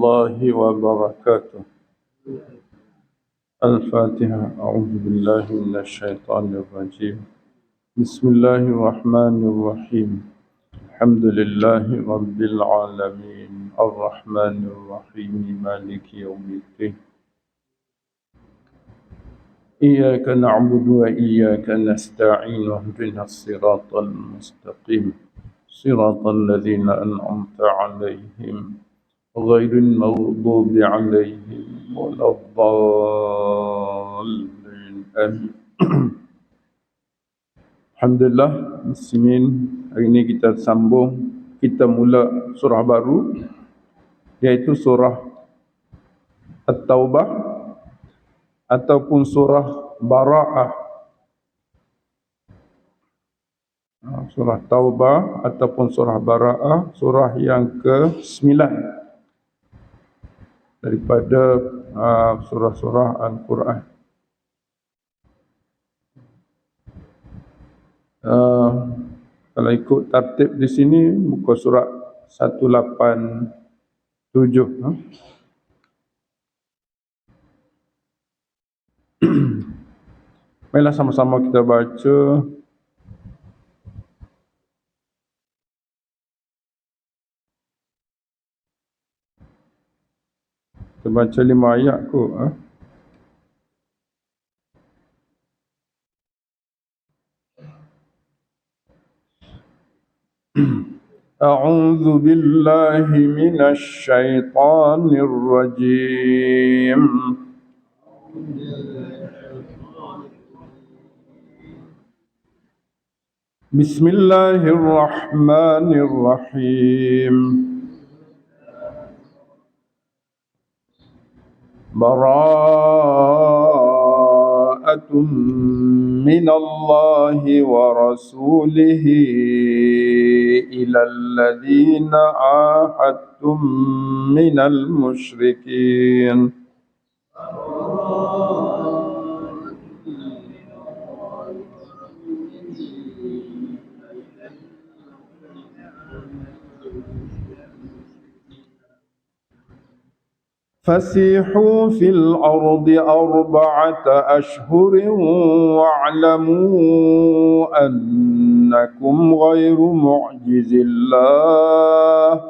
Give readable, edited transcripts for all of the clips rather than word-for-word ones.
الله وبركاته. الفاتحة. أعوذ بالله من الشيطان الرجيم. بسم الله الرحمن الرحيم. الحمد لله رب العالمين الرحمن الرحيم مالك يوم الدين. إياك نعبد وإياك نستعين اهدنا الصراط المستقيم صراط الذين أنعمت عليهم غير المغضوب عليهم ولا الضالين آمين. Alhamdulillah muslimin, hari ini kita sambung, kita mula surah baru iaitu surah At-Taubah ataupun surah Bara'ah. Surah Taubah ataupun surah Bara'ah, surah yang ke-9 daripada surah-surah Al-Quran. Kalau ikut tertib di sini, muka surat 187. Marilah sama-sama kita baca. Kita baca 5 ayat kot. أعوذ بالله من الشيطان الرجيم. بسم الله الرحمن الرحيم. براءة من الله ورسوله إلى الذين عاهدتم من المشركين. فسيحوا في الأرض 4 أشهر واعلموا أنكم غير معجز الله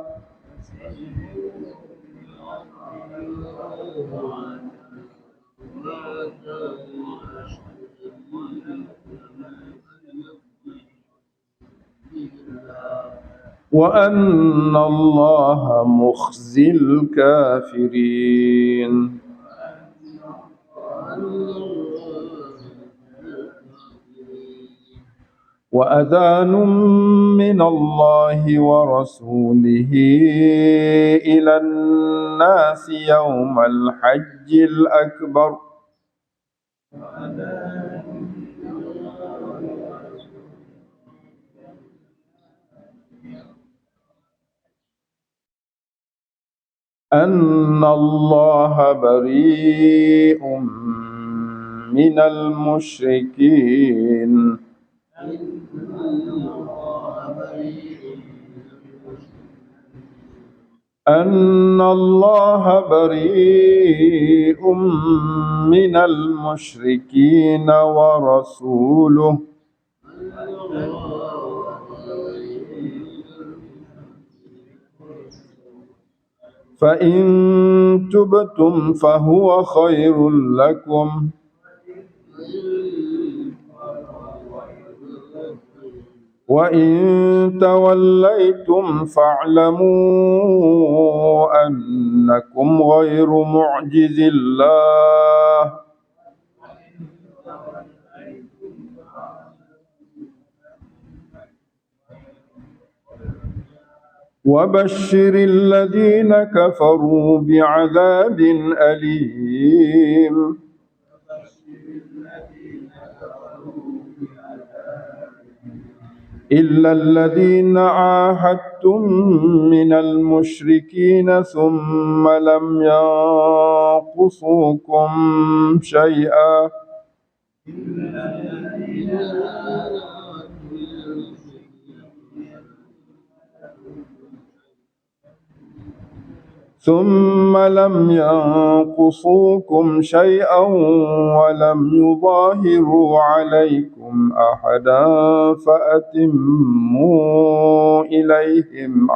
وأن الله مخزي الكافرين. وأذان من الله ورسوله إلى الناس يوم الحج الأكبر أن الله بريء من المشركين. أن الله بريء من المشركين ورسوله فإن تبتم فهو خير لكم وإن توليتم فاعلموا أنكم غير معجز الله وبشر الذين كفروا بعذاب أليم. إلا الذين عاهدتم من المشركين ثم لم ينقصوكم شيئا ثم لم ينقصوكم شيئا ولم يظاهروا عليكم أحدا فأتموا إليهم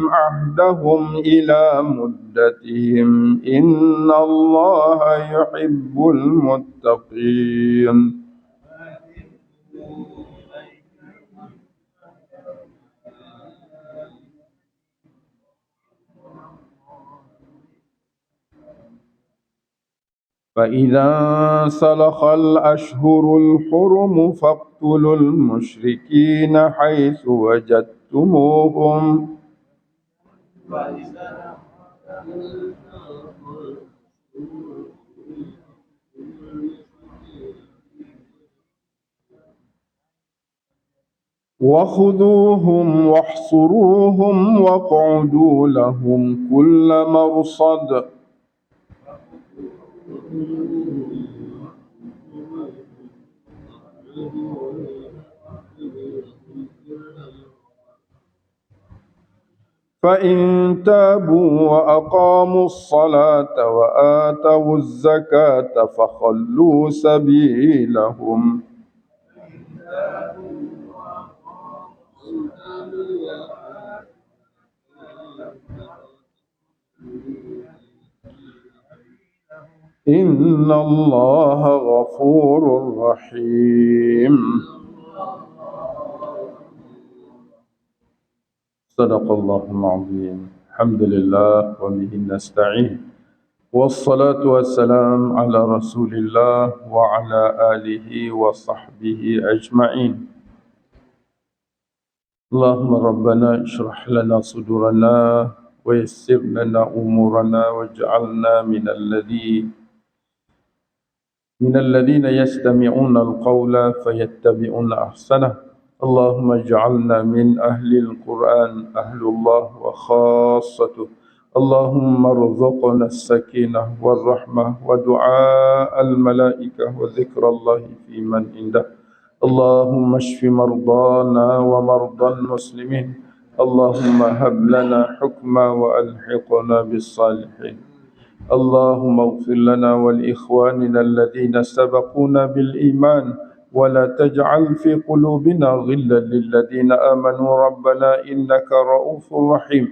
عهدهم إلى مدتهم إن الله يحب المتقين. فإذا انسلخ الأشهر الحرم فاقتلوا المشركين حيث وجدتموهم وخذوهم واحصروهم واقعدوا لهم كل مرصد فإن تابوا وأقاموا الصلاة وآتوا الزكاة فخلوا سبيلهم. إن الله غفور رحيم. صدق الله العظيم. الحمد لله وبه نستعين والصلاة والسلام على رسول الله وعلى آله وصحبه أجمعين. اللهم ربنا اشرح لنا صدورنا ويسر لنا أمورنا واجعلنا من الذين يستمعون القول فيتبعون أحسنه. اللهم اجعلنا من أهل القرآن أهل الله وخاصته. اللهم ارزقنا السكينة والرحمة ودعاء الملائكة وذكر الله في من عنده. اللهم اشف مرضانا ومرضى المسلمين. اللهم هب لنا حكما وألحقنا بالصالحين. اللهم اغفر لنا ولإخواننا الذين سبقونا بالإيمان ولا تجعل في قلوبنا غلا للذين آمنوا ربنا إنك رؤوف رحيم.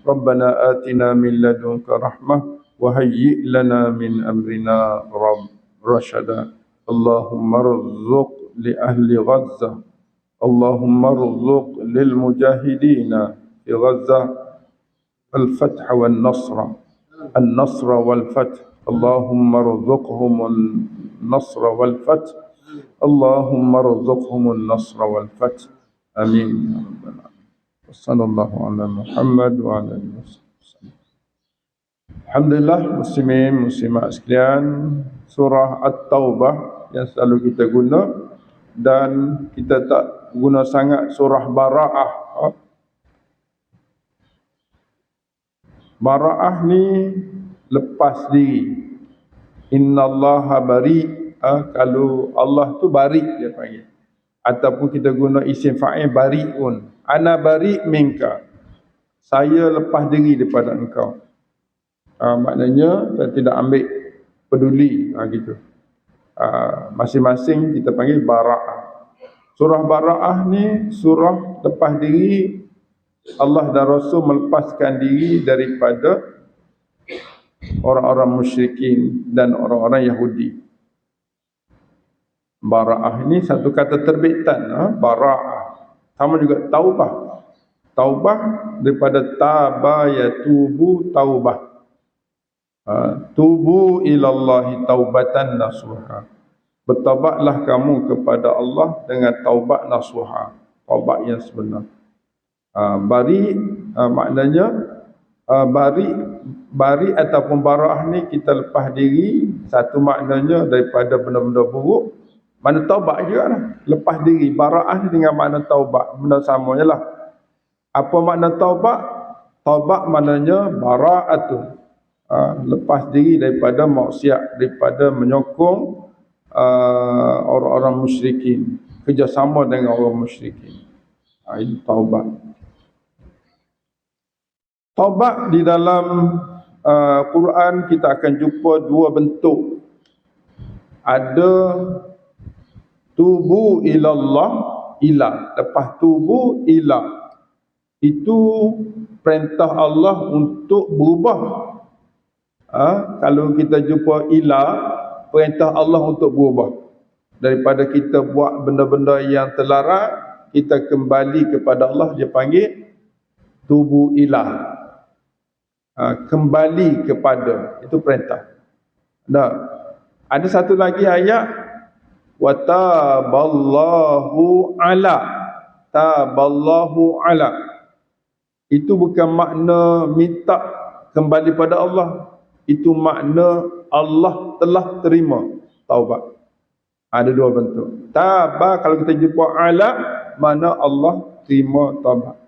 ربنا آتنا من لدنك رحمة وهيئ لنا من أمرنا رشدا. اللهم ارزق لأهل غزة، اللهم ارزق للمجاهدين في غزة الفتح النصر والفتح. اللهم ارزقهم النصر والفتح. اللهم ارزقهم النصر والفتح. آمين يا رب العالمين. وصلى الله على محمد وعلى آله وسلم. Alhamdulillah, muslimin muslimat sekalian, surah At-Taubah yang selalu kita guna dan kita tak guna sangat surah Bara'ah. Bara'ah ni lepas diri. Innallaha bari', kalau Allah tu bari' dia panggil. Ataupun kita guna isim fa'il bari'un. Ana bari' minka. Saya lepas diri daripada engkau. Maknanya saya tidak ambil peduli, gitu. Masing-masing kita panggil Bara'ah. Surah Bara'ah ni surah lepas diri. Allah dan Rasul melepaskan diri daripada orang-orang musyrikin dan orang-orang Yahudi. Bara'ah ini satu kata terbitan. Bara'ah sama juga taubah. Taubah daripada taba yatubu taubah. Tubu ilallahi taubatan nasuha. Bertaubatlah kamu kepada Allah dengan taubat nasuha, taubat yang sebenar. Bari maknanya bari ataupun bara'ah ni kita lepas diri. Satu maknanya daripada benda-benda buruk, mana taubat juga lah. Lepas diri. Bara'ah ni dengan makna taubat, benda sama je lah. Apa makna taubat? Taubat maknanya bara'atun, lepas diri daripada maksiat, daripada menyokong orang-orang musyrikin, kerjasama dengan orang musyrikin. Ini taubat. Taubat di dalam Quran kita akan jumpa dua bentuk. Ada tubu ilallah, ila, lepas tubu ila, itu perintah Allah untuk berubah. Kalau kita jumpa ila, perintah Allah untuk berubah. Daripada kita buat benda-benda yang terlarang, kita kembali kepada Allah, dia panggil tubu ila. Kembali kepada, itu perintah. Ada satu lagi ayat, wa taballahu ala, taballahu ala. Itu bukan makna minta kembali pada Allah, itu makna Allah telah terima taubat. Ada dua bentuk. Taba kalau kita jumpa ala, mana Allah terima taubat.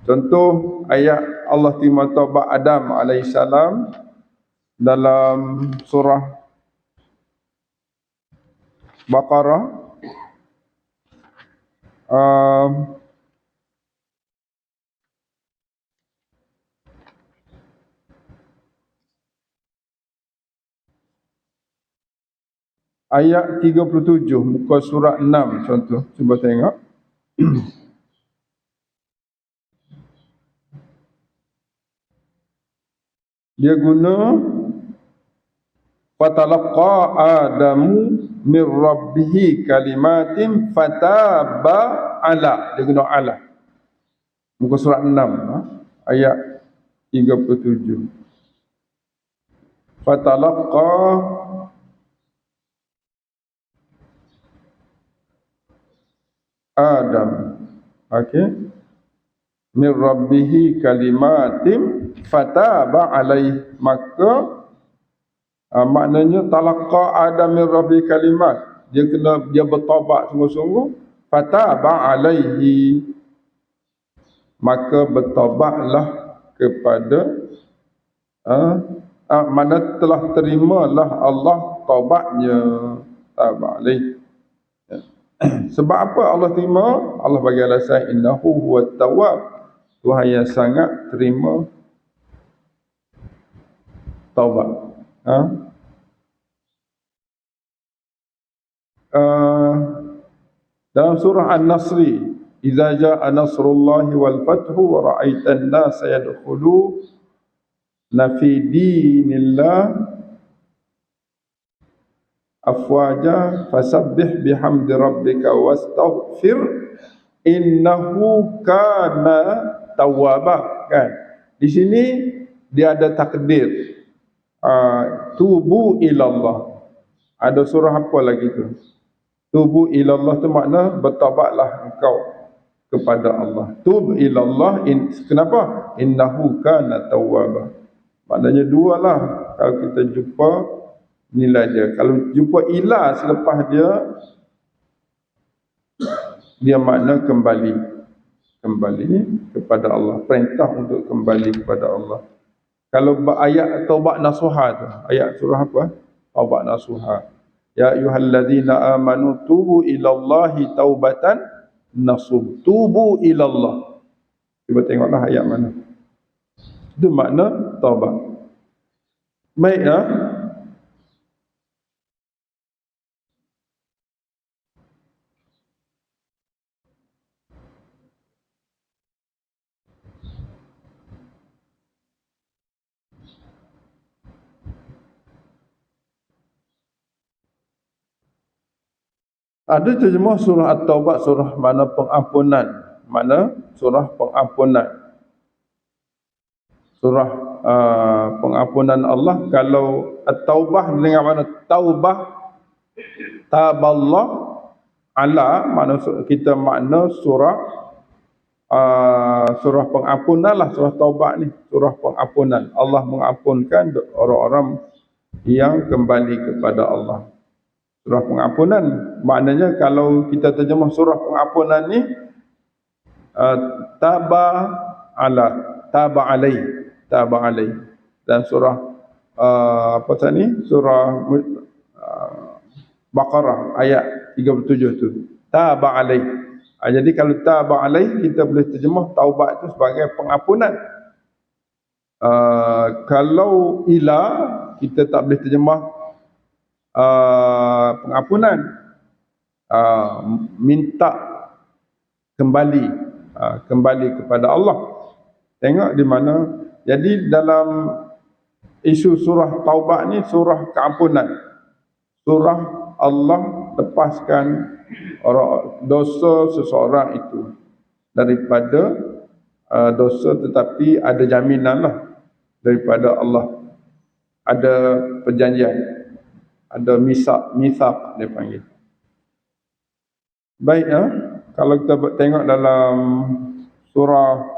Contoh ayat Allah terima taubat Adam alaihissalam dalam surah Baqarah ayat 37, muka surat 6 contoh. Cuba tengok. Dia guna fatalaqa Adamu min rabbih kalimatin fataba ala. Dia guna ala. Muka surat 6 ayat 37. Fatalaqa Adam, okey, min rabbih kalimatin fataba alaih. Maka maknanya talaqa Adam min rabbih kalimat, dia bertaubat sungguh-sungguh. Fataba alaihi, maka bertaubatlah kepada mana telah terimalah Allah taubatnya. Taba alaihi. Sebab apa Allah terima? Allah bagi alasan, innahu huwat tawwab, Tuhan yang sangat terima taubat. Dalam surah An-Nasri, idza jaa nasrullahi wal fathu wa ra'aitan nasa yadkhuluna fi dinillah afwaja fasabbih bihamdi rabbika wastaghfir innahu kana tawwaba. Kan, di sini dia ada takdir tubu ilallah. Ada surah apa lagi tu? Tubu ilallah tu makna bertaubatlah engkau kepada Allah. Tub ilallah, kenapa? Innahu kana tawwaba. Maknanya dua lah kalau kita jumpa nilai dia. Kalau jumpa ilah selepas dia makna kembali kepada Allah, perintah untuk kembali kepada Allah. Kalau ayat taubat nasuha tu, ayat surah apa? Taubat nasuha. Ya ayyuhalladzina amanu tubu ilallahi taubatan nasuh. Tubu ilallah. Cuba tengoklah ayat mana. Itu makna taubat. Baik ya. Ada terjemah surah At-Taubah, surah mana pengampunan. Mana surah pengampunan. Surah pengampunan Allah. Kalau At-Taubah dengan mana taubah, taballah ala, mana kita makna surah surah pengampunan lah, surah taubat ni, surah pengampunan. Allah mengampunkan orang-orang yang kembali kepada Allah. Surah pengampunan maknanya kalau kita terjemah surah pengampunan ni taba ala, taba alai. Dan surah apa tadi? Surah Baqarah ayat 37 tu. Taba alai. Jadi kalau taba alai kita boleh terjemah taubat itu sebagai pengampunan. Kalau ila kita tak boleh terjemah pengampunan, minta kembali, kembali kepada Allah. Tengok di mana. Jadi dalam isu surah taubat ni surah keampunan, surah Allah lepaskan dosa seseorang itu daripada dosa, tetapi ada jaminan lah daripada Allah, ada perjanjian, ada misak dia panggil. Baik, kalau kita tengok dalam surah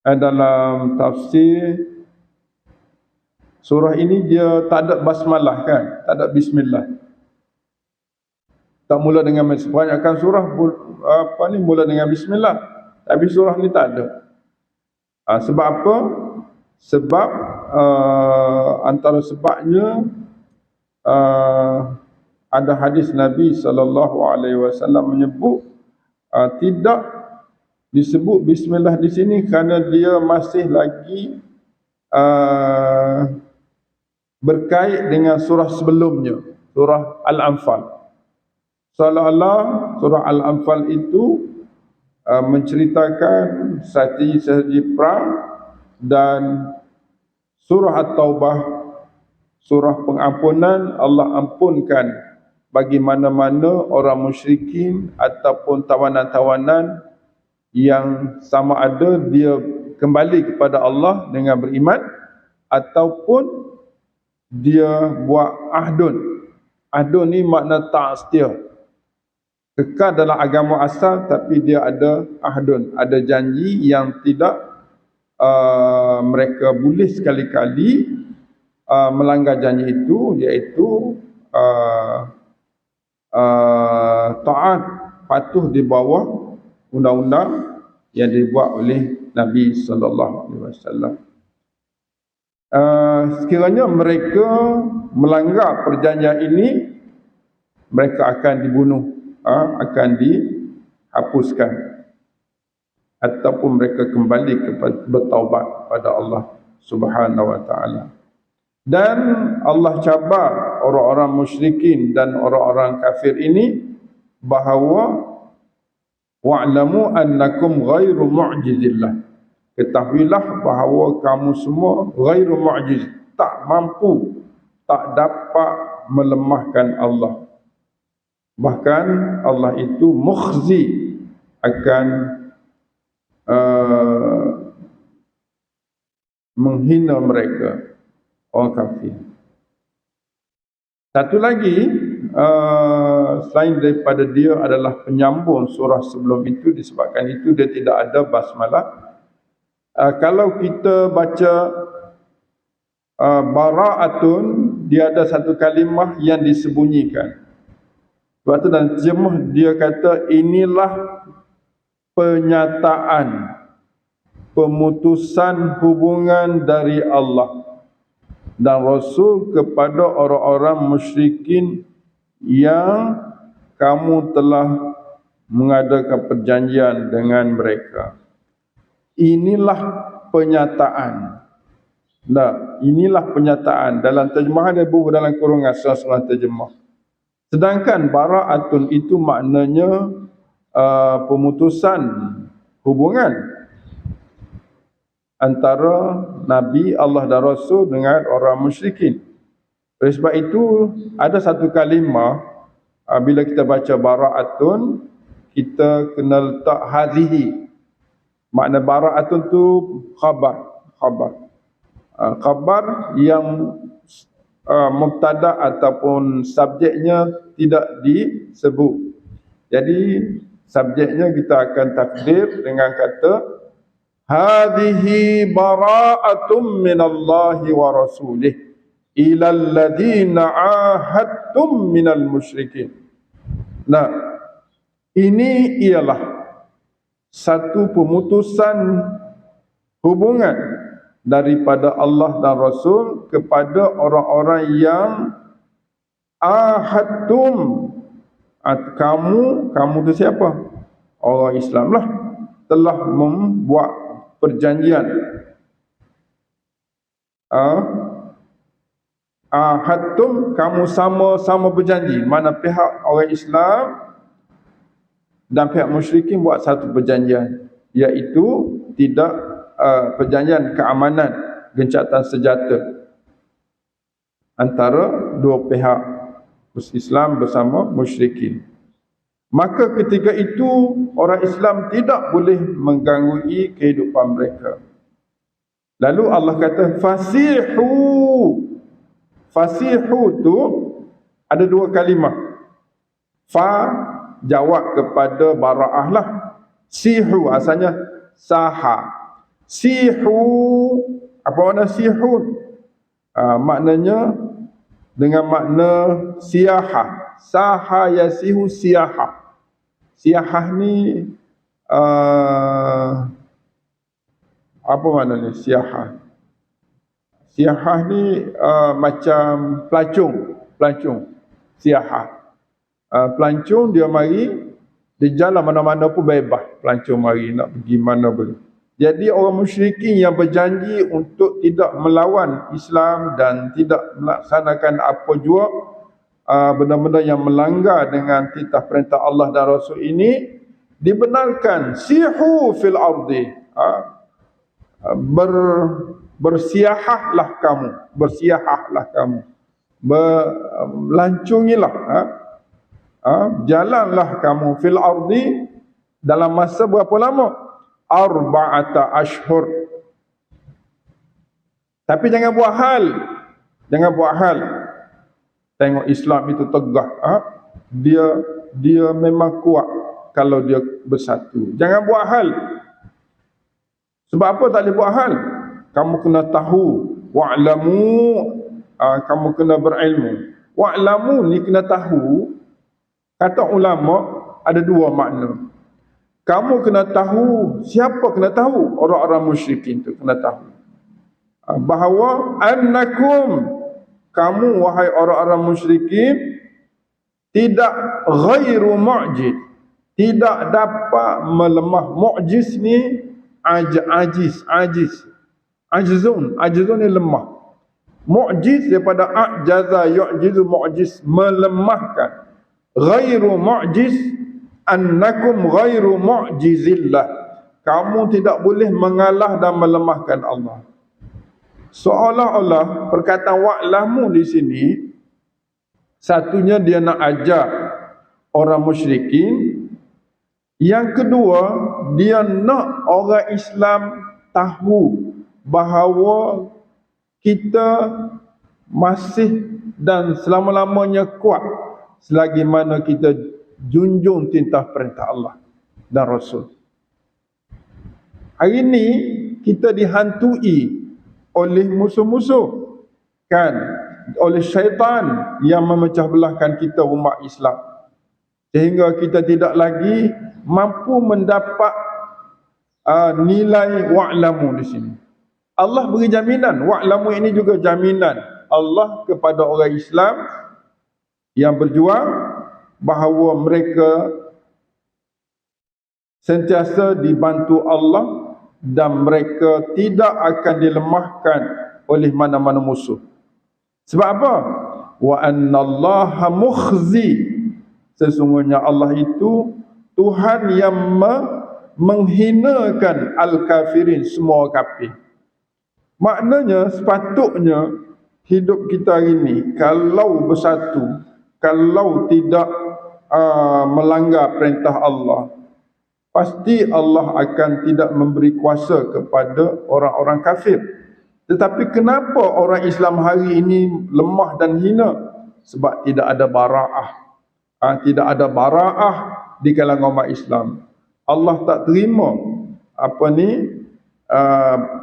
dalam tafsir surah ini, dia tak ada basmalah kan, tak ada bismillah, tak mula dengan bismillah. Kebanyakan surah mula dengan bismillah, tapi surah ni tak ada. Sebab apa? Sebab antara sebabnya ada hadis Nabi SAW menyebut tidak disebut bismillah di sini kerana dia masih lagi berkait dengan surah sebelumnya, surah Al-Anfal. Seolah-olah surah Al-Anfal itu menceritakan strategi perang, dan surah At-Taubah, surah pengampunan. Allah ampunkan bagi mana-mana orang musyrikin ataupun tawanan-tawanan yang sama ada dia kembali kepada Allah dengan beriman ataupun dia buat ahdun. Ahdun ni makna tak setia, kekal dalam agama asal, tapi dia ada ahdun, ada janji yang tidak mereka boleh sekali-kali melanggar janji itu, iaitu taat, patuh di bawah undang-undang yang dibuat oleh Nabi SAW. Sekiranya mereka melanggar perjanjian ini, mereka akan dibunuh, akan dihapuskan, ataupun mereka kembali kepada bertaubat pada Allah Subhanahu wa taala. Dan Allah cabar orang-orang musyrikin dan orang-orang kafir ini bahawa wa'lamu annakum ghairu mu'jizillah. Ketahuilah bahawa kamu semua ghairu mu'jiz, tak mampu, tak dapat melemahkan Allah. Bahkan Allah itu mukhzi, akan menghina mereka, orang kafir. Satu lagi, selain daripada dia adalah penyambung surah sebelum itu, disebabkan itu dia tidak ada basmalah. Kalau kita baca bara'atun, dia ada satu kalimah yang disembunyikan. Sebab itu dalam terjemah dia kata inilah penyataan pemutusan hubungan dari Allah dan Rasul kepada orang-orang musyrikin yang kamu telah mengadakan perjanjian dengan mereka. Inilah penyataan. Nah, inilah penyataan. Dalam terjemahan dia bubuh dalam kurungan salah terjemah. Sedangkan bara'atun itu maknanya pemutusan hubungan antara Nabi Allah dan Rasul dengan orang musyrikin. Oleh sebab itu ada satu kalimah, bila kita baca bara'atun, kita kena letak hadhihi. Makna bara'atun tu khabar. Khabar yang mubtada ataupun subjeknya tidak disebut. Jadi subjeknya kita akan takdir dengan kata hadhihi bara'atum minallahi wa rasulih ilal ladzina ahadtum minal musyrikin. Nah, Ini ialah satu pemutusan hubungan daripada Allah dan Rasul kepada orang-orang yang ahadtum. Kamu tu siapa? Orang Islam lah, telah membuat perjanjian. Ahadtum, kamu sama-sama berjanji. Mana pihak orang Islam dan pihak musyrikin buat satu perjanjian, iaitu tidak perjanjian keamanan, gencatan senjata antara dua pihak, Islam bersama musyrikin. Maka ketika itu orang Islam tidak boleh mengganggu kehidupan mereka. Lalu Allah kata fasihu. Fasihu tu ada dua kalimah. Fa jawab kepada bara'ah lah. Sihu asalnya saha. Sihu, apa makna sihu? Maknanya dengan makna siyahah. Saha yasihu siyahah. Siyahah ni apa maknanya siyahah? Siyahah ni macam pelancong. Siyahah. Pelancong dia mari, dia jalan mana-mana pun bebas. Pelancong mari nak pergi mana boleh. Jadi orang musyrikin yang berjanji untuk tidak melawan Islam dan tidak melaksanakan apa jua benda-benda yang melanggar dengan titah perintah Allah dan Rasul ini, dibenarkan sihu fil ardi, bersiahahlah kamu, berlancungilah, jalanlah kamu fil ardi dalam masa berapa lama? Arba'ata ashhur. Tapi jangan buat hal. Tengok Islam itu tegak, dia memang kuat kalau dia bersatu. Jangan buat hal. Sebab apa tak boleh buat hal? Kamu kena tahu, wa'lamu, kamu kena berilmu. Wa'lamu ni kena tahu. Kata ulama ada dua makna. Kamu kena tahu, siapa kena tahu? Orang-orang musyrikin tu kena tahu bahawa annakum, kamu wahai orang-orang musyrikin, tidak ghairu mu'jiz, tidak dapat melemah. Mu'jiz ni ajizun ni lemah. Mu'jiz daripada ajaza yu'jizu, mu'jiz melemahkan. Ghairu mu'jiz, annakum ghairu mu'jizillah, kamu tidak boleh mengalah dan melemahkan Allah. Seolah-olah perkataan wa'lamu di sini, satunya dia nak ajar orang musyrikin, yang kedua dia nak orang Islam tahu bahawa kita masih dan selama-lamanya kuat selagi mana kita junjung titah perintah Allah dan Rasul. Hari ini kita dihantui oleh musuh-musuh, kan, oleh syaitan yang memecah belahkan kita umat Islam, sehingga kita tidak lagi mampu mendapat nilai wa'lamu di sini. Allah beri jaminan, wa'lamu ini juga jaminan Allah kepada orang Islam yang berjuang, bahawa mereka sentiasa dibantu Allah dan mereka tidak akan dilemahkan oleh mana-mana musuh. Sebab apa? Wa annallaha mukhzi, sesungguhnya Allah itu Tuhan yang menghinakan al-kafirin, semua kafir. Maknanya sepatutnya hidup kita hari ini kalau bersatu, kalau tidak melanggar perintah Allah, pasti Allah akan tidak memberi kuasa kepada orang-orang kafir. Tetapi kenapa orang Islam hari ini lemah dan hina? Sebab tidak ada bara'ah. Tidak ada bara'ah di kalangan umat Islam. Allah tak terima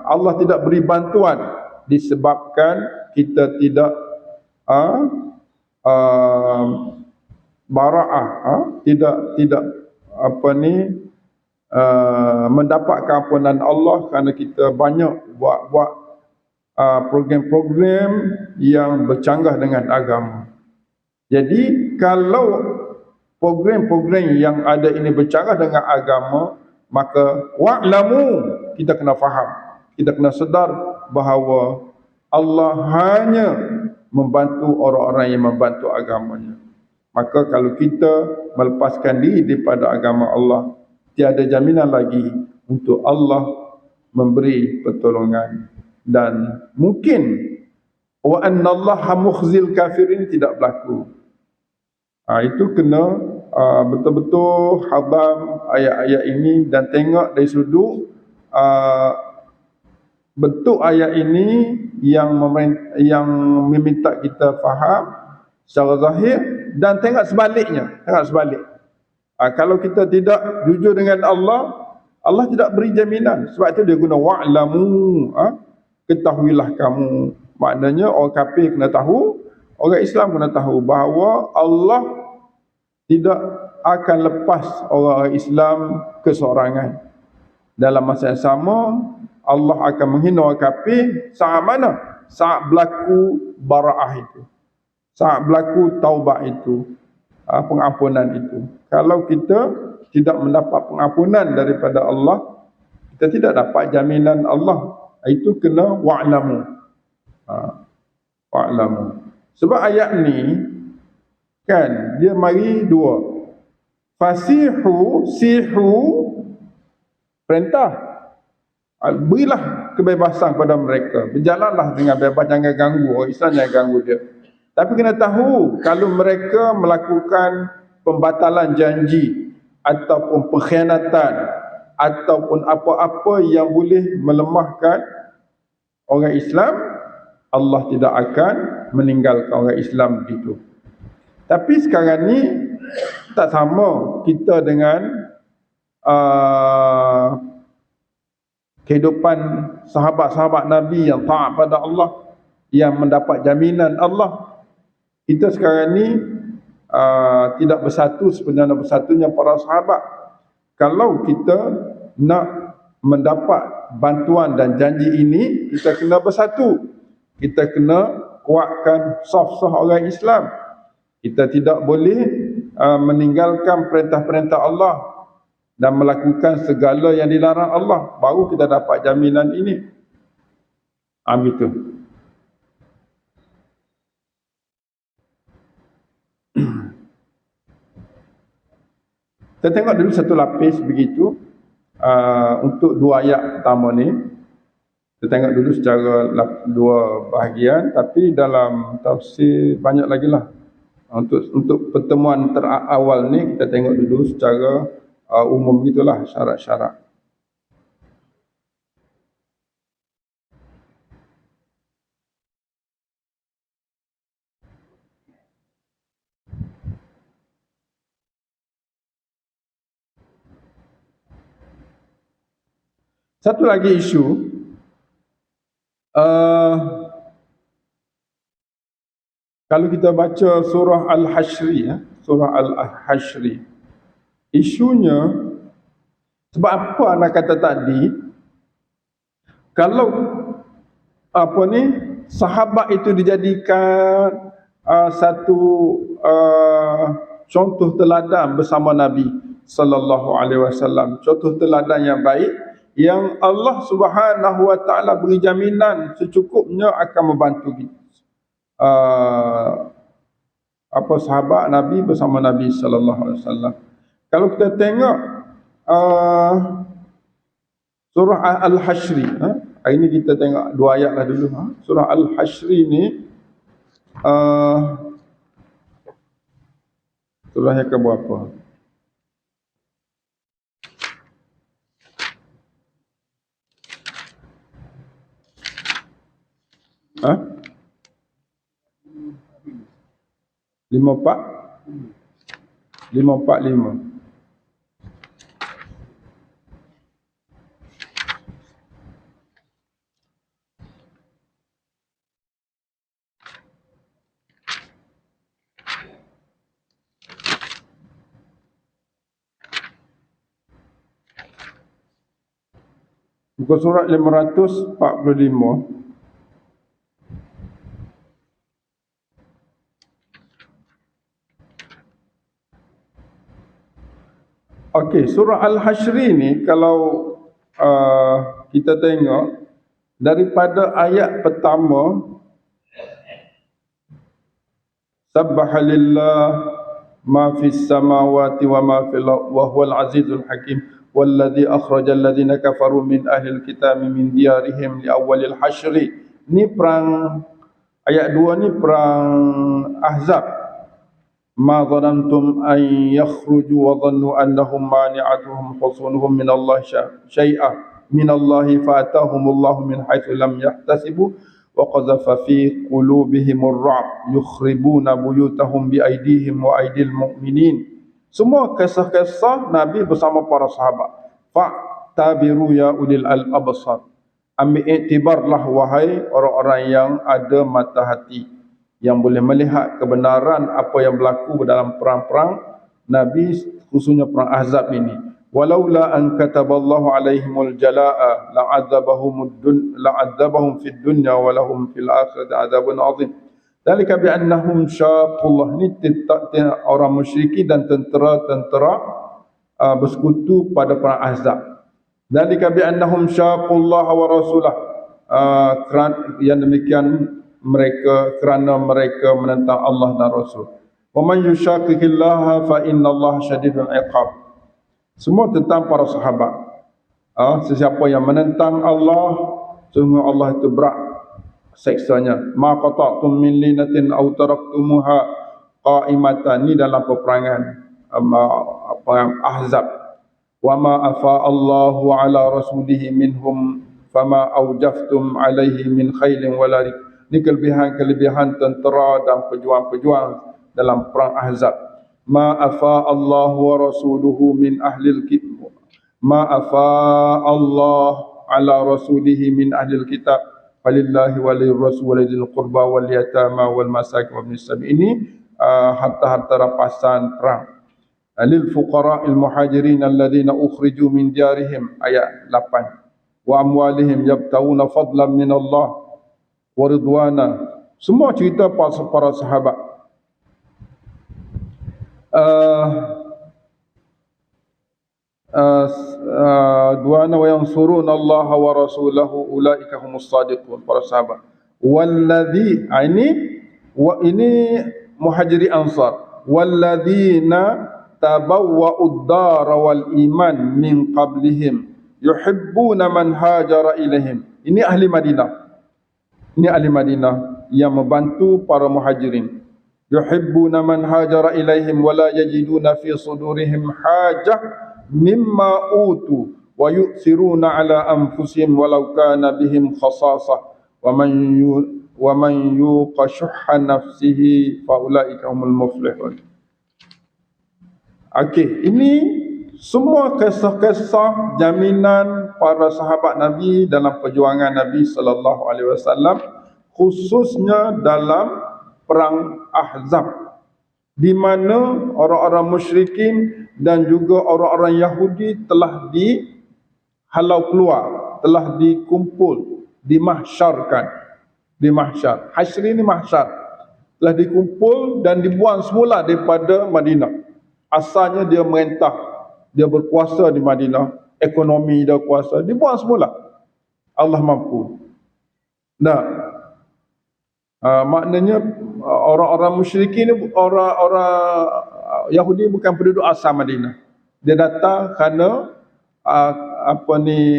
Allah tidak beri bantuan disebabkan kita tidak bara'ah, tidak mendapat keampunan Allah kerana kita banyak buat program-program yang bercanggah dengan agama. Jadi kalau program-program yang ada ini bercanggah dengan agama, maka wa'lamu, kita kena faham, kita kena sedar bahawa Allah hanya membantu orang-orang yang membantu agamanya. Maka kalau kita melepaskan diri daripada agama Allah, tiada jaminan lagi untuk Allah memberi pertolongan. Dan mungkin wa annallaha mukhzil kafirin tidak berlaku. Itu kena betul-betul hadam ayat-ayat ini dan tengok dari sudut bentuk ayat ini yang meminta kita faham secara zahir, dan tengok sebaliknya. Kalau kita tidak jujur dengan Allah, Allah tidak beri jaminan. Sebab itu dia guna wa'lamu, ketahuilah kamu. Maknanya orang kafir kena tahu, orang Islam kena tahu bahawa Allah tidak akan lepas orang Islam kesorangan. Dalam masa yang sama, Allah akan menghina orang kafir saat mana? Saat berlaku bara'ah itu, saat berlaku taubat itu, pengampunan itu. Kalau kita tidak mendapat pengampunan daripada Allah, kita tidak dapat jaminan Allah. Itu kena wa'lamu. Wa'lamu. Sebab ayat ni kan dia mari dua. Fasihu, sihu, perintah. Berilah kebebasan kepada mereka. Berjalanlah dengan bebas, jangan ganggu. Orang Islam jangan ganggu dia. Tapi kena tahu, kalau mereka melakukan pembatalan janji ataupun pengkhianatan ataupun apa-apa yang boleh melemahkan orang Islam, Allah tidak akan meninggalkan orang Islam begitu. Tapi sekarang ni tak sama kita dengan kehidupan sahabat-sahabat Nabi yang taat pada Allah, yang mendapat jaminan Allah. Kita sekarang ni tidak bersatu sebenarnya bersatunya para sahabat. Kalau kita nak mendapat bantuan dan janji ini, kita kena bersatu. Kita kena kuatkan saf-saf orang Islam. Kita tidak boleh meninggalkan perintah-perintah Allah dan melakukan segala yang dilarang Allah, baru kita dapat jaminan ini. Begitu. Kita tengok dulu satu lapis begitu untuk dua ayat pertama ni. Kita tengok dulu secara dua bahagian, tapi dalam tafsir banyak lagi lah. Untuk pertemuan terawal ni kita tengok dulu secara umum gitulah syarat-syarat. Satu lagi isu, kalau kita baca surah Al-Hashri, surah Al-Hashri, isunya, sebab apa anak kata tadi, kalau sahabat itu dijadikan satu contoh teladan bersama Nabi sallallahu alaihi wasallam, contoh teladan yang baik, yang Allah Subhanahu wa taala beri jaminan secukupnya akan membantu kita. Sahabat Nabi bersama Nabi sallallahu alaihi wasallam. Kalau kita tengok surah Al-Hashri, hari ini kita tengok dua ayat lah dulu. Surah Al-Hashri ni surah yang ke berapa? Ha? 545. Muka surat 545. Okey, surah Al-Hasyr ni kalau kita tengok daripada ayat pertama, sabbaha lillah ma fis samawati wa ma fil ardh wa huwal azizul hakim walladzi akhrajal ladzina kafaru min ahlil kitabi min diyarihim li awwalil hasyr. Ni perang ayat 2 ni perang Ahzab. Ma dhanantum an yakhruju wa dhannu annahum mani'atuhum husunuhum min Allah syai'a min Allah fa'atahumullahu min haitsu lam yahtasibu wa qadhafa fi qulubihimur ra'b yukhribuna buyutahum bi aydihim wa aydil mu'minin. Semua kisah-kisah Nabi bersama para sahabat. Fa'tabiru ya ulil al-absar. Ambil iktibarlah wahai orang-orang yang ada mata hati, yang boleh melihat kebenaran apa yang berlaku dalam perang-perang Nabi, khususnya perang Ahzab ini. Walaula an kataballahu alaihimul jalaa la'adzabahum fid dunya wa lahum fil akhirati adzabun azim. Dalika bi annahum syaqullah. Ni orang musyrikin dan tentera-tentera bersekutu pada perang Ahzab. Dalika bi annahum syaqullah wa rasulah. Yang demikian mereka kerana mereka menentang Allah dan Rasul. Wa man yushaqiqillaha fa innallaha syadidul iqab. Semua tentang para sahabat. Sesiapa yang menentang Allah, sungguh Allah itu berat seksanya. Ma qata'tum min linatin aw taraktumuha qa'imatan. Ni dalam peperangan perang Ahzab. Wa ma afa Allahu ala rasulihi minhum fama awjaftum alaihi min khailin wala rik. Ini kelebihan-kelebihan tentera dan pejuang-pejuang dalam perang Ahzab. Ma afa Allah wa rasuluhu min ahlil kitab. Ma afa Allah ala rasulihi min ahlil kitab. Falillahi walil rasul walil qurba wal yatama wal masakin wa ibnis sabil. Ini harta-harta rampasan perang. Lil fuqara'il muhajirin alladhina ukhriju min diyarihim, ayat 8. Wa amwalihim yabtawuna fadlan min Allah wa ridwana. Semua cerita para sahabat. Duana wa yansuruna Allah wa rasulahu ulaika humus sadiqun, para sahabat. Walladzi, ini muhajiri ansar. Walladzina tabawwa'ud dara wal iman min qablihim yuhibbuna man hajara ilaihim. Ini ahli Madinah. Ini ahli Madinah yang membantu para muhajirin. Yuhibbuna man hajara ilaihim wa la yajiduna fi sudurihim hajah mimma utu wa yu'thiruna ala anfusihim walau kana bihim khasasah wa man yuqa shuhha nafsihi fa ulaika humul muflihun. Okey, ini semua kisah-kisah jaminan para sahabat Nabi dalam perjuangan Nabi sallallahu alaihi wasallam, khususnya dalam perang Ahzab, di mana orang-orang musyrikin dan juga orang-orang Yahudi telah dihalau keluar, telah dikumpul, dimahsyarkan. Di mahsyar. Hasyr ini mahsyar. Telah dikumpul dan dibuang semula daripada Madinah. Asalnya dia merintah, dia berkuasa di Madinah, ekonomi dia kuasa, dibuang semula. Allah mampu. Nah, maknanya orang-orang musyrikin ni, orang-orang Yahudi bukan penduduk asal Madinah. Dia datang kerana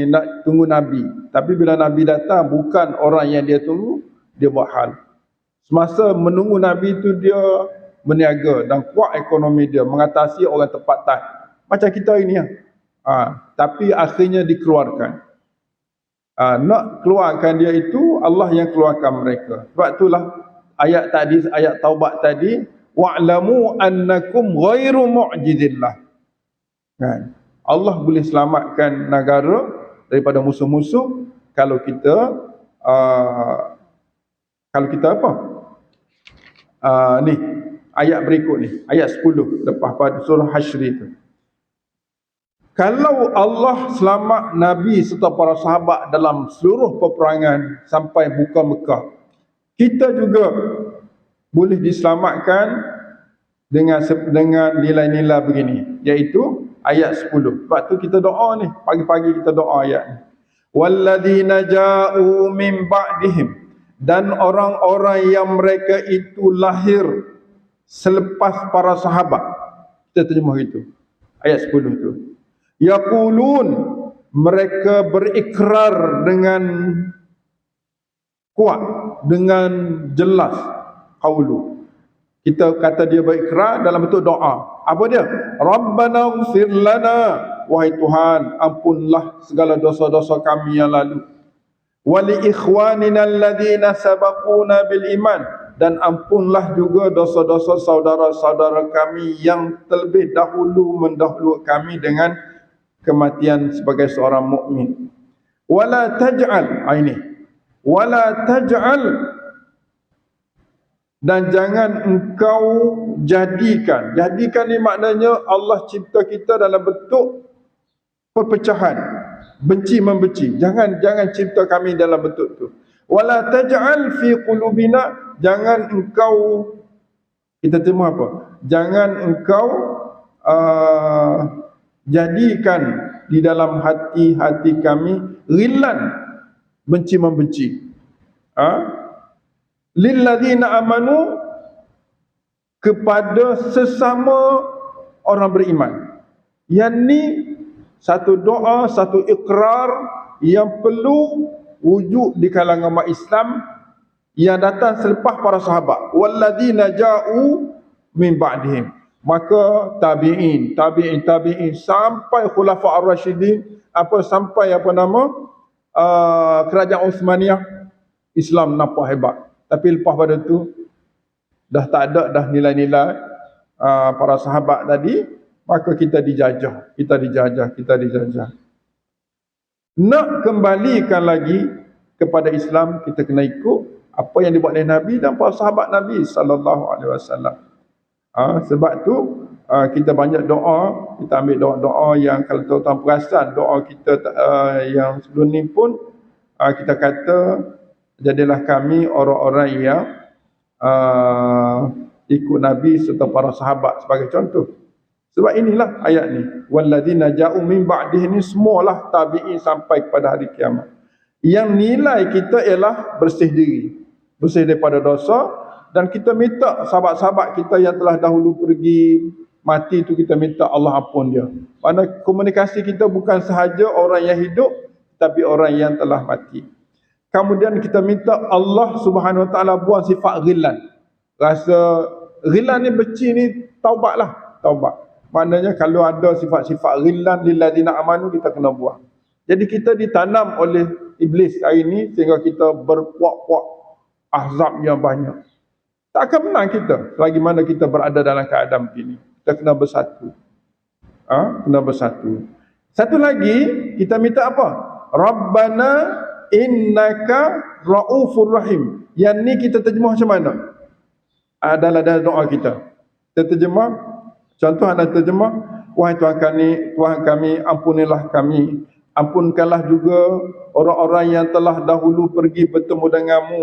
nak tunggu Nabi. Tapi bila Nabi datang, bukan orang yang dia tunggu, dia buat hal. Semasa menunggu Nabi itu dia berniaga dan kuat ekonomi dia, mengatasi orang tempatan. Macam kita ini ya. Tapi akhirnya dikeluarkan. Nak keluarkan dia itu Allah yang keluarkan mereka. Sebab itulah ayat tadi, ayat Taubat tadi, wa'lamu annakum ghairu mu'jizillah. Kan? Allah boleh selamatkan negara daripada musuh-musuh kalau kita apa? Ni ayat berikut ni, ayat 10 lepas pada surah Hasyr itu. Kalau Allah selamat Nabi serta para sahabat dalam seluruh peperangan sampai buka Mekah, kita juga boleh diselamatkan dengan nilai-nilai begini, iaitu ayat 10. Sebab tu kita doa ni, pagi-pagi kita doa ayat ni. Walladzina ja'u min ba'dihim, dan orang-orang yang mereka itu lahir selepas para sahabat. Kita terjemah itu. Ayat 10 tu. Yaqulun, mereka berikrar dengan kuat, dengan jelas. Qaulu, kita kata dia berikrar dalam bentuk doa. Apa dia? Rabbana ighfir lana, wahai Tuhan, ampunlah segala dosa-dosa kami yang lalu. Wa li ikhwanina alladhina sabaquna bil iman, dan ampunlah juga dosa-dosa saudara-saudara kami yang terlebih dahulu mendahului kami dengan kematian sebagai seorang mukmin. Wala taj'al, ini wala taj'al, dan jangan engkau jadikan ni maknanya Allah cipta kita dalam bentuk perpecahan, benci membenci. Jangan cipta kami dalam bentuk tu. Wala taj'al fi qulubina, jangan engkau, kita terima apa? Jangan engkau jadikan di dalam hati-hati kami ghillan, benci membenci. Lilladzina amanu, kepada sesama orang beriman. Yang ni satu doa, satu ikrar yang perlu wujud di kalangan umat Islam yang datang selepas para sahabat. Walladzina ja'u min ba'dihim, maka tabi'in sampai khulafa ar-rasyidin, sampai kerajaan Uthmaniyah, Islam nampak hebat. Tapi lepas pada tu dah tak ada dah nilai-nilai para sahabat tadi, maka kita dijajah. Nak kembalikan lagi kepada Islam, kita kena ikut apa yang dibuat oleh Nabi dan para sahabat Nabi sallallahu alaihi wasallam. Sebab tu kita banyak doa, kita ambil doa-doa yang kalau tuan-tuan perasan doa kita yang sebelum ni pun kita kata, jadilah kami orang-orang yang ikut Nabi serta para sahabat sebagai contoh. Sebab inilah ayat ni, walladzina ja'u min ba'dihi, ni semualah tabi'in sampai kepada hari kiamat. Yang nilai kita ialah bersih diri, bersih daripada dosa, dan kita minta sahabat-sahabat kita yang telah dahulu pergi mati tu, kita minta Allah ampun dia. Mana komunikasi kita bukan sahaja orang yang hidup, tapi orang yang telah mati. Kemudian kita minta Allah Subhanahu Wa Taala buang sifat ghillan. Rasa ghillan ni, benci ni, taubatlah, taubat. Maknanya kalau ada sifat-sifat ghillan lilladzina amanu, kita kena buang. Jadi kita ditanam oleh iblis hari ni sehingga kita berpuak-puak ahzab yang banyak. Tak akan menang kita selagi mana kita berada dalam keadaan begini. Kita kena bersatu. Kena bersatu. Satu lagi kita minta apa? Rabbana innaka raufur rahim. Yang ni kita terjemah macam mana? Dalam doa kita. Kita terjemah, contoh anda terjemah, wahai Tuhan kami, ampunilah kami. Ampunkanlah juga orang-orang yang telah dahulu pergi bertemu denganmu,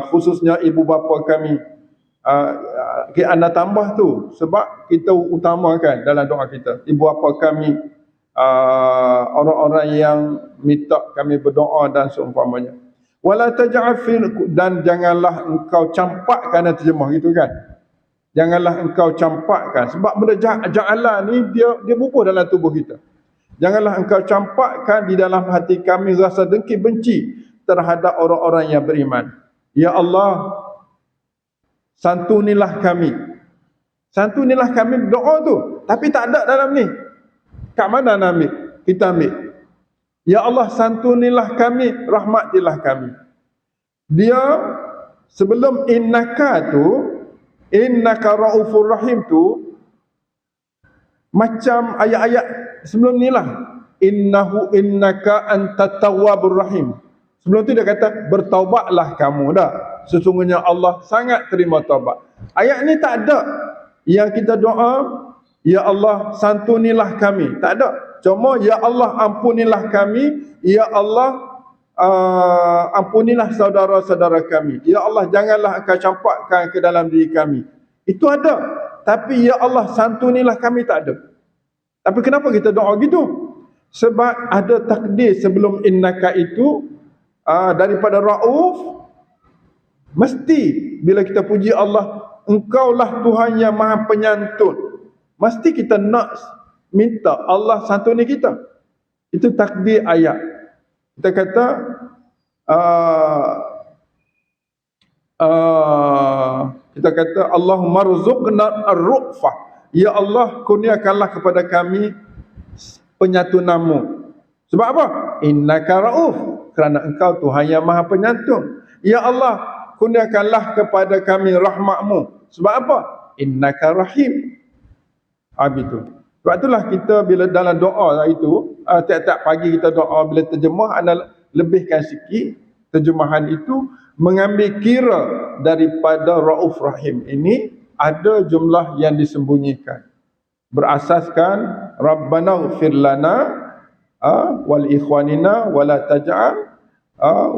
khususnya ibu bapa kami. Anda tambah tu sebab kita utamakan dalam doa kita, ibu bapa kami, orang-orang yang minta kami berdoa dan seumpamanya. Wala taj'al fil, dan janganlah engkau campakkan, terjemah gitu kan. Janganlah engkau campakkan, sebab benda ja'ala ni dia bubuh dalam tubuh kita. Janganlah engkau campakkan di dalam hati kami rasa dengki benci terhadap orang-orang yang beriman. Ya Allah, santunilah kami. Santunilah kami, doa tu, tapi tak ada dalam ni. Kat mana nak ambil? Kita ambil. Ya Allah, santunilah kami, rahmatilah kami. Dia sebelum innaka tu, innaka raufur rahim tu, macam ayat-ayat sebelum ni lah. Innaka antat tawwabur rahim. Sebelum tu dia kata, bertaubatlah kamu dah. Sesungguhnya Allah sangat terima taubat. Ayat ni tak ada yang kita doa, ya Allah, santunilah kami. Tak ada. Cuma ya Allah ampunilah kami, ya Allah ampunilah saudara-saudara kami, ya Allah janganlah engkau campakkan ke dalam diri kami. Itu ada. Tapi ya Allah santunilah kami, tak ada. Tapi kenapa kita doa gitu? Sebab ada takdir sebelum innaka itu daripada Rauf. Mesti bila kita puji Allah, engkaulah Tuhan yang maha penyantun, mesti kita nak minta Allah santuni kita. Itu takdir ayat. Kita kata kita kata Allahumma rzuqna ar-ru'fah, ya Allah kurniakanlah kepada kami penyantunanmu. Sebab apa? Innaka rauf, kerana engkau Tuhan yang maha penyantun. Ya Allah kurniakanlah kepada kami rahmatmu. Sebab apa? Innaka rahim. Begitu. Sebab itulah kita bila dalam doa itu, tiap-tiap pagi kita doa, bila terjemah anda lebihkan sikit terjemahan itu, mengambil kira daripada Rauf Rahim ini ada jumlah yang disembunyikan. Berasaskan Rabbana ighfir lana wal ikhwanina wala taj'al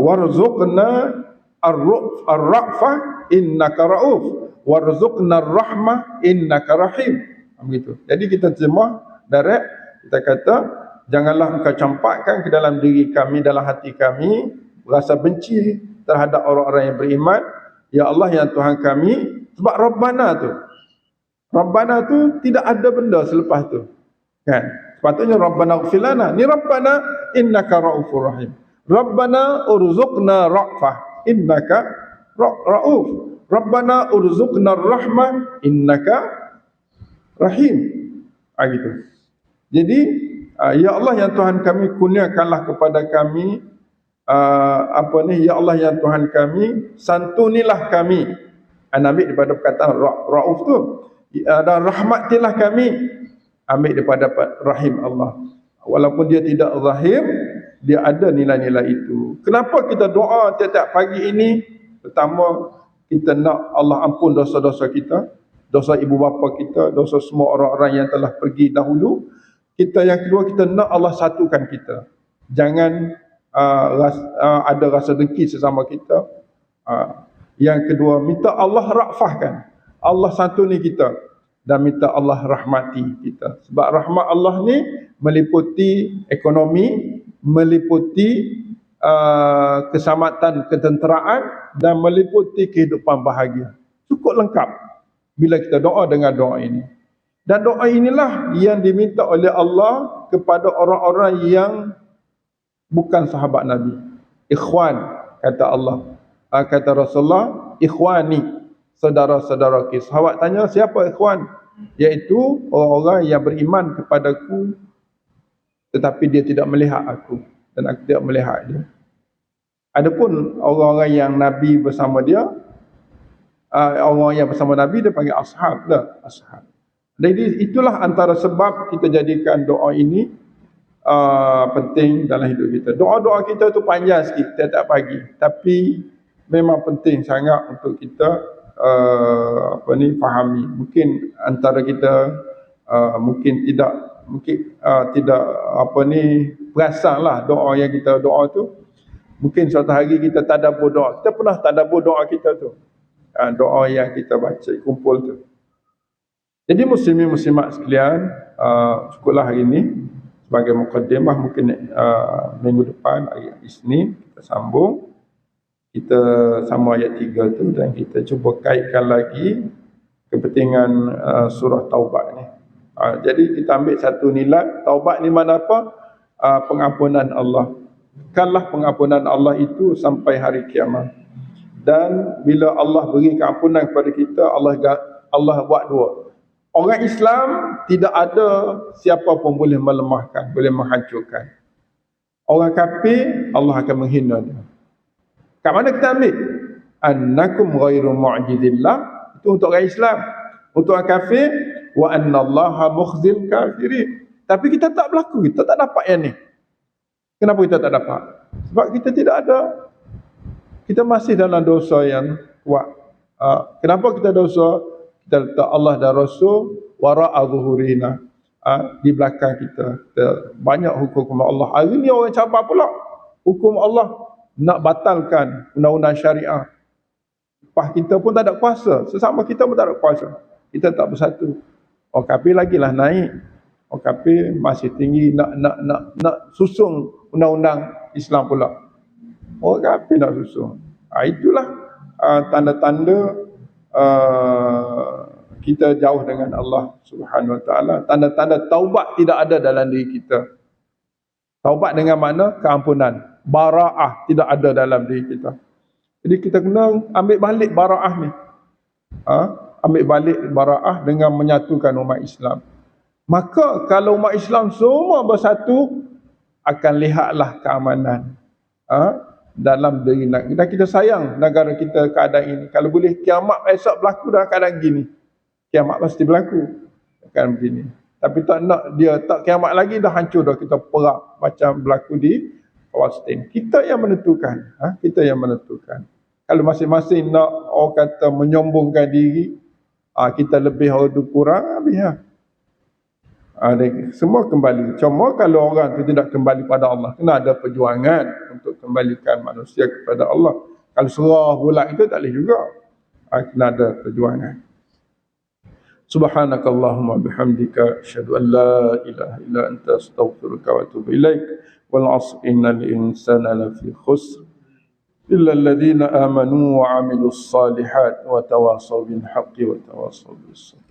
warzuqna ar-ra'fah innaka rauf warzuqna ar-rahmah innaka rahim. Begitu. Jadi kita terjemah direct, kita kata janganlah engkau campakkan ke dalam diri kami, dalam hati kami rasa benci terhadap orang-orang yang beriman, ya Allah yang Tuhan kami. Sebab Rabbana tu tidak ada benda selepas tu, kan? Sepatutnya Rabbana ighfir lana, ni Rabbana innaka raufur rahim, Rabbana urzuqna ra'fah innaka rauf, Rabbana urzuqna rahmah innaka rahim. Gitu. Jadi ya Allah yang Tuhan kami kurniakanlah kepada kami ya Allah yang Tuhan kami santunilah kami. Ambil daripada perkataan rauf tu, dan rahmatilah kami, ambil daripada rahim Allah. Walaupun dia tidak rahim, dia ada nilai-nilai itu. Kenapa kita doa tiap-tiap pagi ini? Pertama, kita nak Allah ampun dosa-dosa kita, dosa ibu bapa kita, dosa semua orang-orang yang telah pergi dahulu. Yang kedua, kita nak Allah satukan kita. Jangan ada rasa dengki sesama kita. Yang kedua, minta Allah rafahkan, Allah santuni kita, dan minta Allah rahmati kita. Sebab rahmat Allah ni meliputi ekonomi, meliputi keselamatan, ketenteraan, dan meliputi kehidupan bahagia. Cukup lengkap bila kita doa dengan doa ini. Dan doa inilah yang diminta oleh Allah kepada orang-orang yang bukan sahabat Nabi. Ikhwan, kata Allah. Kata Rasulullah, ikhwani, saudara-saudara kita. Sahabat tanya, siapa ikhwan? Iaitu orang-orang yang beriman kepadaku tetapi dia tidak melihat aku dan aku tidak melihat dia. Adapun orang-orang yang Nabi bersama dia, orang yang bersama Nabi, dia panggil ashab lah, ashab. Jadi itulah antara sebab kita jadikan doa ini penting dalam hidup kita. Doa-doa kita tu panjang sikit tiap-tiap pagi, tapi memang penting sangat untuk kita fahami. Mungkin antara kita mungkin tidak perasanlah doa yang kita doa tu. Mungkin suatu hari kita tadabbur doa. Kita pernah tadabbur doa kita tu, doa yang kita baca kumpul tu. Jadi muslimin muslimat sekalian, cukuplah hari ini sebagai mukaddimah. Mungkin minggu depan hari Isnin kita sambung, kita sama ayat 3 tu, dan kita cuba kaitkan lagi kepentingan surah Taubat ni. Jadi kita ambil satu nilai, Taubat ni mana apa? Pengampunan Allah. Kallah pengampunan Allah itu sampai hari kiamat. Dan bila Allah beri keampunan kepada kita, Allah buat dua. Orang Islam tidak ada siapa pun boleh melemahkan, boleh menghancurkan. Orang kafir, Allah akan menghina dia. Kat mana kita ambil? Annakum ghairu mu'jizillah, itu untuk orang Islam. Untuk orang kafir, wa annallaha mukhzil kafirin. Tapi kita tak berlaku, kita tak dapat yang ni. Kenapa kita tak dapat? Sebab kita tidak ada, kita masih dalam dosa yang kuat. Kenapa kita dosa? Kita letak Allah dan Rasul wara'a zuhurina. di belakang kita banyak hukum Allah. Hari ni orang cabar pula hukum Allah, nak batalkan undang-undang syariah. Lepas kita pun tak ada kuasa, sesama kita pun tak ada kuasa, kita tak bersatu. Orang kafir lagilah naik, orang kafir masih tinggi, nak susung undang-undang Islam pula. Orang kafir nak susung. Itulah tanda-tanda kita jauh dengan Allah Subhanahu Wa Taala. Tanda-tanda taubat tidak ada dalam diri kita. Taubat dengan makna keampunan. Bara'ah tidak ada dalam diri kita. Jadi kita kena ambil balik bara'ah ni. Ambil balik bara'ah dengan menyatukan umat Islam. Maka kalau umat Islam semua bersatu, akan lihatlah keamanan dalam diri. Dan kita sayang negara kita keadaan ini. Kalau boleh kiamat esok berlaku dalam keadaan gini, kiamat pasti berlaku akan begini. Tapi tak nak dia tak kiamat lagi, dah hancur dah, kita perang macam berlaku di Palestin. Kita yang menentukan, kita yang menentukan. Kalau masing-masing nak orang kata menyombongkan diri, kita lebih atau kurang, habis semua kembali. Cuma kalau orang tu tidak kembali pada Allah, kena ada perjuangan untuk kembalikan manusia kepada Allah. Kalau serah bulat itu tak boleh juga, kena ada perjuangan. Subhanakallahumma bihamdika asyhadu an la ilaha illa anta astaghfiruka wa atubu ilaik. Wal 'asr innal insana lafi khusr illa alladhina amanu wa 'amilus salihat wa tawassaw bil haqqi wa tawassaw bis sabr.